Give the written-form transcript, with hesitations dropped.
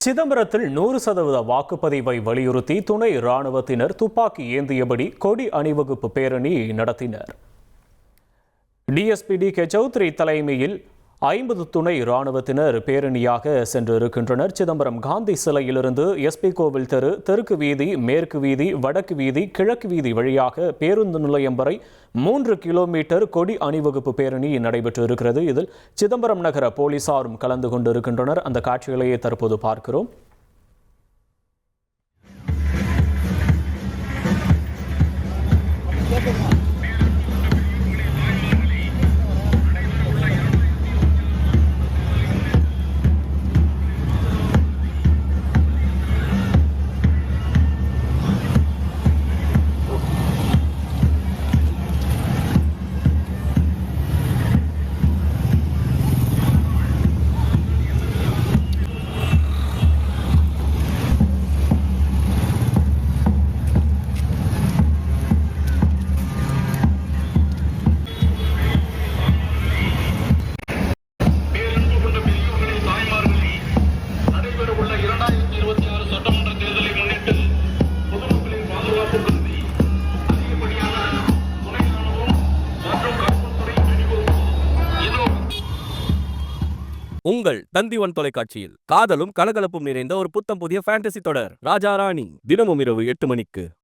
சிதம்பரத்தில் 100% வாக்குப்பதிவை வலியுறுத்தி துணை இராணுவத்தினர் துப்பாக்கி ஏந்தியபடி கொடி அணிவகுப்பு பேரணி நடத்தினர். DSP DK. சௌத்ரி தலைமையில் 50 துணை இராணுவத்தினர் பேரணியாக சென்றிருக்கின்றனர். சிதம்பரம் காந்தி சிலையிலிருந்து எஸ்பி கோவில் தெரு, தெற்கு வீதி, மேற்கு வீதி, வடக்கு வீதி, கிழக்கு வீதி வழியாக பேருந்து நிலையம் வரை 3 கிலோமீட்டர் கொடி அணிவகுப்பு பேரணி நடைபெற்று இருக்கிறது. இதில் சிதம்பரம் நகர போலீசாரும் கலந்து கொண்டிருக்கின்றனர். அந்த காட்சிகளையே தற்போது பார்க்கிறோம். உங்கள் தந்தி1 தொலைக்காட்சியில் காதலும் கலகலப்பும் நிறைந்த ஒரு புத்தம் புதிய ஃபேண்டசி தொடர் ராஜா ராணி தினமும் இரவு 8 மணிக்கு.